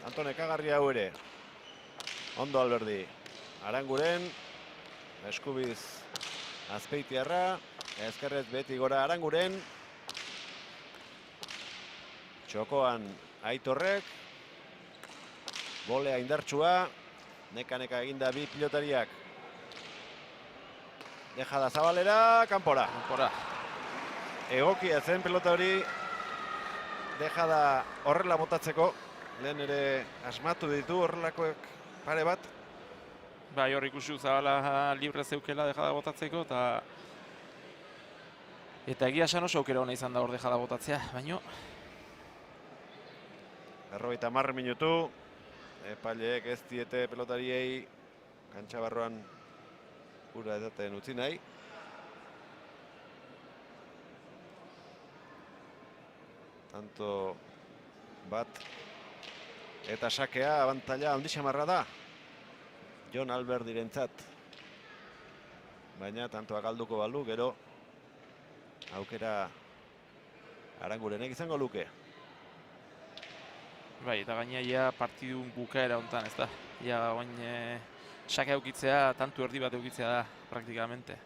Antone Kagarria hau ere. Ondo Alberdi. Aranguren. Eskubiz Azpeitiarra. Ezkerrez beti gora Aranguren. Txokoan Aitorrek. Bolea indartsua. Neka-neka eginda bi pilotariak. Deja da zabalera, kanpora. Egokia zen pelota hori. Deja da horrela botatzeko. Lehen ere asmatu ditu horrelakoek pare bat. Bai, hor ikusi Zabala libre zeukela dejada botatzeko eta egia esan oso aukera ona izan da hor dejada botatzea, baino 50 minutu. Epaileek ez diete pelotariei kantxa barruan ura edaten utzi nahi. Tanto bat eta sakea abantaila handi xamarra da Jon Alberdirentzat. Baina tantoa galduko balu, gero aukera Arangurenek izango luke. bai, eta gaina ja partidun bukaera hontan, ez da. Ja oain sake aukitzea, tantu erdi bat aukitzea da praktikamente.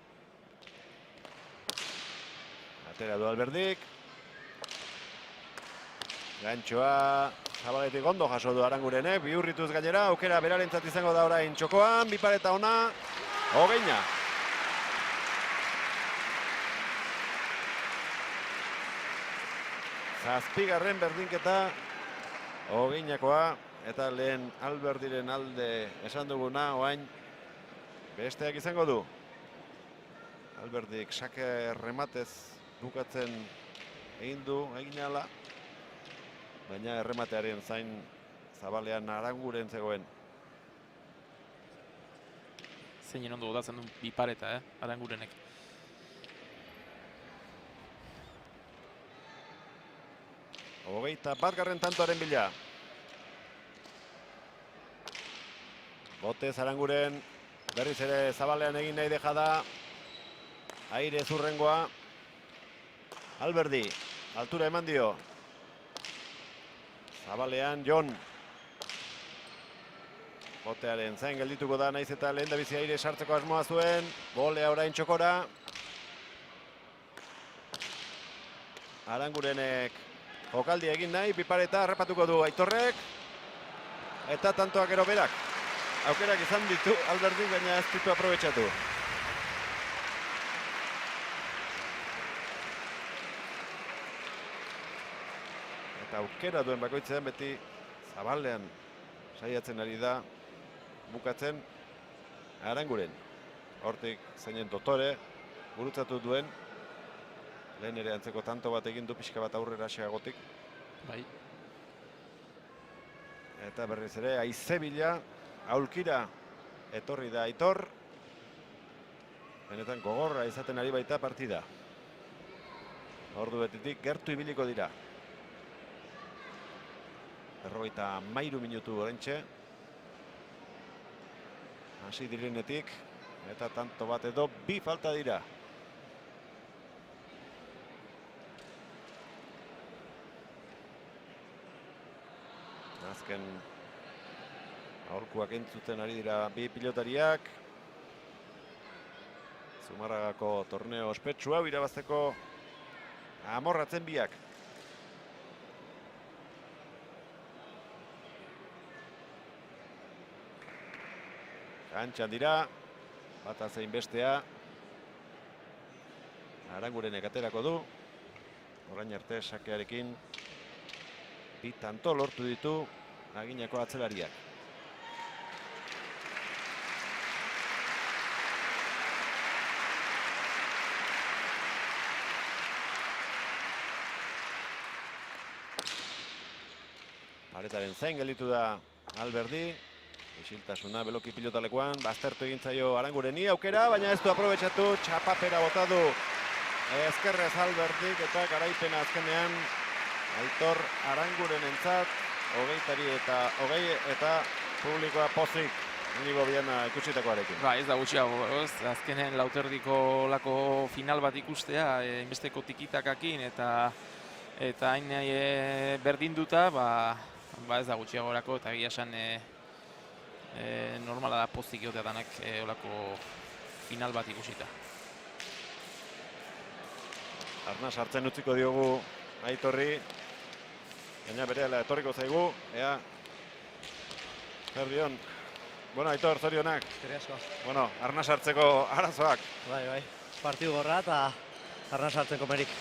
Atera du Alberdik. Gantxoa Zabaletik ondo jaso du Arangurenek, bihurrituz gainera, aukera berarentzat izango da orain txokoan, bipareta ona, Ogeina. Zazpigarren berdinketa Ogeinakoa, eta lehen Alberdiren alde esan duguna, oain besteak izango du. Alberdik sake rematez bukatzen egin du, egin ala. Baina errematearen zain Zabalean Aranguren zegoen. Zeinen ondo botatzen du bipareta, Arangurenek. Hogeita batgarren tantoaren bila. Botez Aranguren berriz ere Zabalean egin nahi deja da. Aire zurrengoa. Alberdi, altura eman dio. Zabalean Jon. Botearen zain geldituko da, naiz eta lehen da bizi aire sartzeko asmoa zuen. Bolea orain txokora. Arangurenek jokaldi egin nahi, bipareta harrapatuko du Aitorrek. Eta tantoak gero berak. Aukerak izan ditu Alberdik, baina ez ditu aprobetxatu. Eta aukera duen bakoitzean beti Zabalean saiatzen ari da bukatzen Aranguren. Hortik zeinen Dotore, gurutzatu duen. Lehen ere antzeko tanto bat egin du pixka bat aurrera xeagotik. Bai. Eta berriz ere, Aizebila, aulkira, etorri da Aitor. Benetan gogorra izaten ari baita partida. Ordu betetik gertu ibiliko dira. 53 minutu oraintxe. Hasi direnetik, eta tanto bat edo bi falta dira. Azken aholkuak entzuten ari dira bi pilotariak. Zumarragako torneo ospetsu hau irabazteko amorratzen biak. Kantxan dira, bata zein bestea. Arangurenek aterako du. Orain arte sakearekin bi tanto lortu ditu agineko atzelariak. Paretaren zain gelditu da Alberdi. Isiltasuna beloki pilotalekuan, baztertu egin zaio Arangureni aukera, baina ez du aprobetxatu, txapapera bota du ezkerrez Alberdik eta garaipena azkenean Aitor Arangurenentzat, 20 eta publikoa pozik Inigo Viana ikusitakoarekin. Ba, ez da gutxiago, azkenen lauterdiko lako final bat ikustea, inbesteko tikitakakin eta hain berdinduta, ba ez da gutxiagorako eta egia esan normala da pozik egotea danak olako final bat ikusita. Arnaz hartzen utziko diogu Aitorri, baina berehala etorriko zaigu, ea zer dion. Bueno, Aitor, zorionak. Eskerrik asko. Bueno, arnaz hartzeko arazoak. Bai. Partidu gorra eta arnaz hartzeko merik.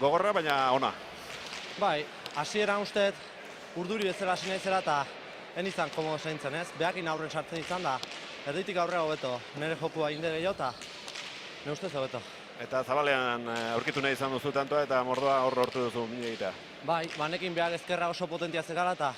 Gogorra, baina ona. Bai, hasieran usteet urduri bezala hasi naizela eta en izan komodo zaintzen, ez? Behakin aurren sartzen izan da, erditik aurrera hobeto. Nire jokua inde gehiago eta nire ustez hobeto. Eta zabalean aurkitu nahi izan duzu tantoa eta mordoa hor lortu duzu mila egitea. Bai, banekin behar ezkerra oso potentia zegala eta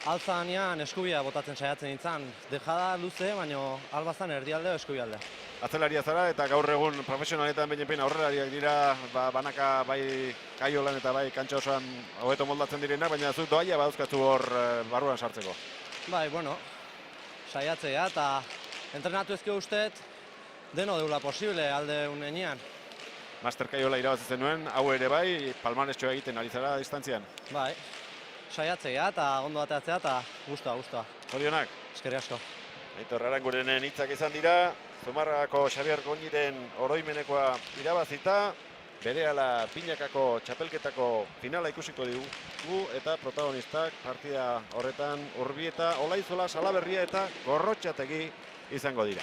altzanean eskubia botatzen saiatzen nintzen. Dejada luze, baina albazan erdialde o eskubialde. Atzelaria zara eta gaur egun profesionaletan behin aurrelariak dira, banaka bai kaiolan eta bai kantxa osoan hobeto moldatzen direnak, baina zuk doaia badauzkatzu hor barruan sartzeko. Bai, bueno, saiatzea eta entrenatu ezkio usteet deno deula posible alde unenean. Master kaiola irabazi zenuen, hau ere bai, palmarestxoa egiten ari zara distantzian. Bai, saiatzea eta ondo ateatzea eta guztua. Zorionak. Eskerrik asko. Aitor Arangurenen hitzak izan dira, Zumarragako Xabier Goñiren oroimenekoa irabazita, berehala Pinakako txapelketako finala ikusiko dugu eta protagonistak partida horretan Urbieta, Olaizola, Salaberria eta Gorrotxategi izango dira.